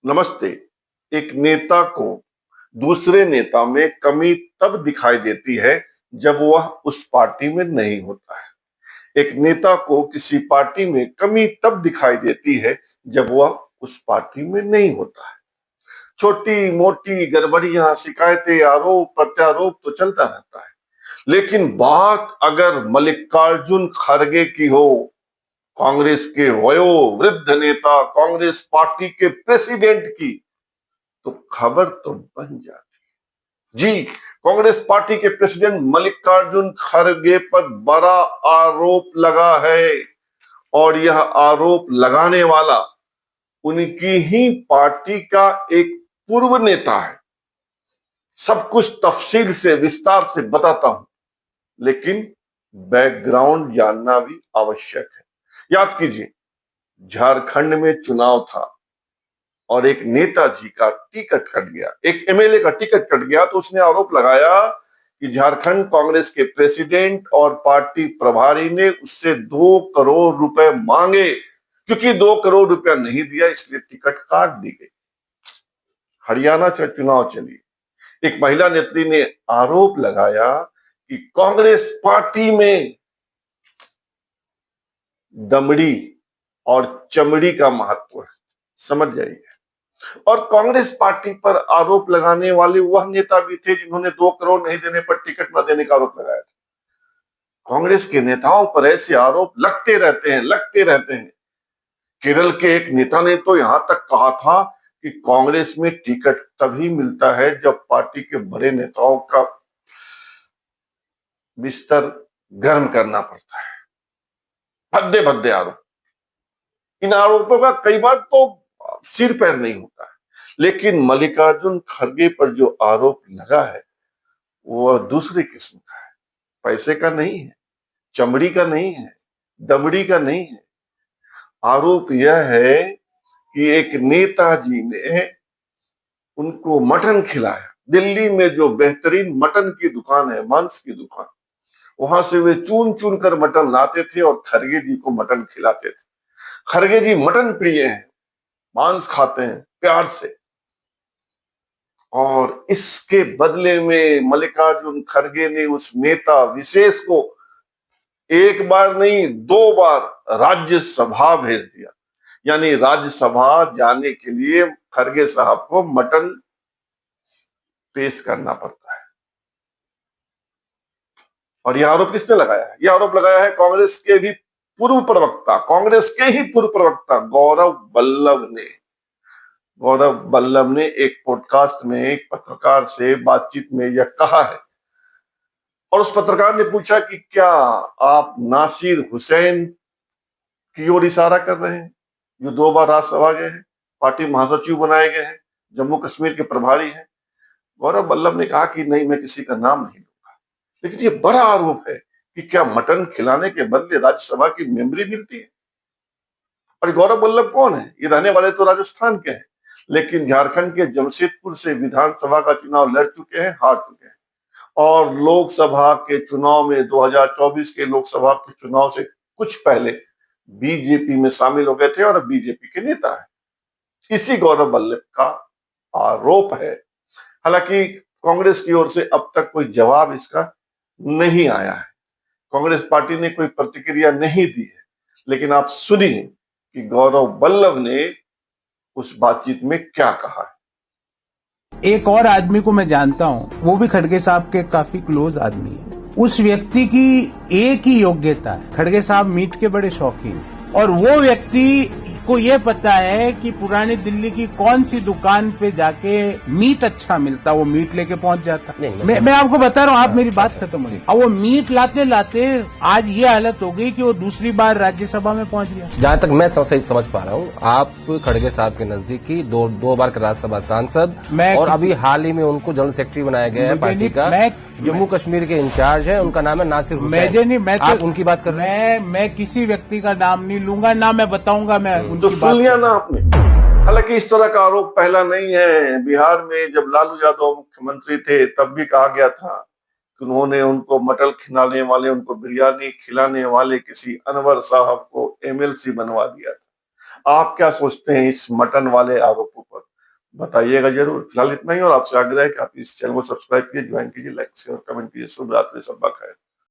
नमस्ते। एक नेता को दूसरे नेता में कमी तब दिखाई देती है जब वह उस पार्टी में नहीं होता है। एक नेता को किसी पार्टी में कमी तब दिखाई देती है जब वह उस पार्टी में नहीं होता है। छोटी मोटी गड़बड़ियां, शिकायतें, आरोप प्रत्यारोप तो चलता रहता है, लेकिन बात अगर मल्लिकार्जुन खड़गे की हो, कांग्रेस के वयोवृद्ध नेता, कांग्रेस पार्टी के प्रेसिडेंट की, तो खबर तो बन जाती है। जी, कांग्रेस पार्टी के प्रेसिडेंट मल्लिकार्जुन खड़गे पर बड़ा आरोप लगा है और यह आरोप लगाने वाला उनकी ही पार्टी का एक पूर्व नेता है। सब कुछ तफसील से, विस्तार से बताता हूं, लेकिन बैकग्राउंड जानना भी आवश्यक है। याद कीजिए, झारखंड में चुनाव था और एक नेताजी का टिकट कट गया, एक एमएलए का टिकट कट गया, तो उसने आरोप लगाया कि झारखंड कांग्रेस के प्रेसिडेंट और पार्टी प्रभारी ने उससे 2 करोड़ रुपए मांगे। क्योंकि 2 करोड़ रुपया नहीं दिया, इसलिए टिकट काट दी गई। हरियाणा चुनाव चली, एक महिला नेत्री ने आरोप लगाया कि कांग्रेस पार्टी में दमड़ी और चमड़ी का महत्व है। समझ जाइए। और कांग्रेस पार्टी पर आरोप लगाने वाले वह नेता भी थे जिन्होंने 2 करोड़ नहीं देने पर टिकट न देने का आरोप लगाया था। कांग्रेस के नेताओं पर ऐसे आरोप लगते रहते हैं, लगते रहते हैं। केरल के एक नेता ने तो यहां तक कहा था कि कांग्रेस में टिकट तभी मिलता है जब पार्टी के बड़े नेताओं का बिस्तर गर्म करना पड़ता है। भद्दे भद्दे आरोप। इन आरोपों का कई बार तो सिर पैर नहीं होता है, लेकिन मल्लिकार्जुन खड़गे पर जो आरोप लगा है वह दूसरी किस्म का है। पैसे का नहीं है, चमड़ी का नहीं है, दमड़ी का नहीं है। आरोप यह है कि एक नेताजी ने उनको मटन खिलाया। दिल्ली में जो बेहतरीन मटन की दुकान है, मांस की दुकान, वहां से वे चुन चुन कर मटन लाते थे और खड़गे जी को मटन खिलाते थे। खड़गे जी मटन प्रिय हैं, मांस खाते हैं प्यार से, और इसके बदले में मल्लिकार्जुन खड़गे ने उस नेता विशेष को एक बार नहीं 2 बार राज्यसभा भेज दिया। यानी राज्यसभा जाने के लिए खड़गे साहब को मटन पेश करना पड़ता है। और यह आरोप किसने लगाया है? यह आरोप लगाया है कांग्रेस के भी पूर्व प्रवक्ता, कांग्रेस के ही पूर्व प्रवक्ता गौरव वल्लभ ने। गौरव वल्लभ ने एक पॉडकास्ट में एक पत्रकार से बातचीत में यह कहा है, और उस पत्रकार ने पूछा कि क्या आप नासिर हुसैन की ओर इशारा कर रहे हैं, जो 2 बार राज्यसभा गए हैं, पार्टी महासचिव बनाए गए हैं, जम्मू कश्मीर के प्रभारी हैं? गौरव वल्लभ ने कहा कि नहीं, मैं किसी का नाम नहीं लूंगा। लेकिन ये बड़ा आरोप है कि क्या मटन खिलाने के बदले राज्यसभा की मेंबरी मिलती है? और गौरव वल्लभ कौन है? ये रहने वाले तो राजस्थान के हैं, लेकिन झारखंड के जमशेदपुर से विधानसभा का चुनाव लड़ चुके हैं, हार चुके हैं। और लोकसभा के चुनाव में 2024 के लोकसभा के चुनाव से कुछ पहले बीजेपी में शामिल हो गए थे और बीजेपी के नेता है। इसी गौरव वल्लभ का आरोप है। हालांकि कांग्रेस की ओर से अब तक कोई जवाब इसका नहीं आया है, कांग्रेस पार्टी ने कोई प्रतिक्रिया नहीं दी है। लेकिन आप सुनिए कि गौरव वल्लभ ने उस बातचीत में क्या कहा है। एक और आदमी को मैं जानता हूं, वो भी खड़गे साहब के काफी क्लोज आदमी है। उस व्यक्ति की एक ही योग्यता है, खड़गे साहब मीट के बड़े शौकीन, और वो व्यक्ति को ये पता है कि पुरानी दिल्ली की कौन सी दुकान पे जाके मीट अच्छा मिलता, वो मीट लेके पहुंच जाता। मैं आपको बता रहा हूँ, आप मेरी बात खत्म हो गई। और वो मीट लाते लाते आज ये हालत हो गई कि वो दूसरी बार राज्यसभा में पहुंच गया। जहां तक मैं सही समझ पा रहा हूँ, आप खड़गे साहब के नजदीकी दो बार के राज्यसभा सांसद, और अभी हाल ही में उनको जनरल सेक्रेटरी बनाया गया है पार्टी का। जम्मू कश्मीर के इंचार्ज है, उनका नाम है नासिर हुसैन। आप उनकी बात कर रहे हैं? मैं किसी व्यक्ति का नाम नहीं लूंगा, ना मैं बताऊंगा। मैं तो सुन लिया ना आपने। हालांकि इस तरह का आरोप पहला नहीं है। बिहार में जब लालू यादव मुख्यमंत्री थे तब भी कहा गया था कि उन्होंने उनको मटन खिलाने वाले, उनको बिरयानी खिलाने वाले किसी अनवर साहब को एमएलसी बनवा दिया था। आप क्या सोचते हैं इस मटन वाले आरोपों पर? बताइएगा जरूर। फिलहाल इतना ही, और आपसे आग्रह है कि आप इस चैनल को सब्सक्राइब कीजिए, ज्वाइन कीजिए, लाइक शेयर और कमेंट कीजिए। शुभ रात्रि, सब खैर।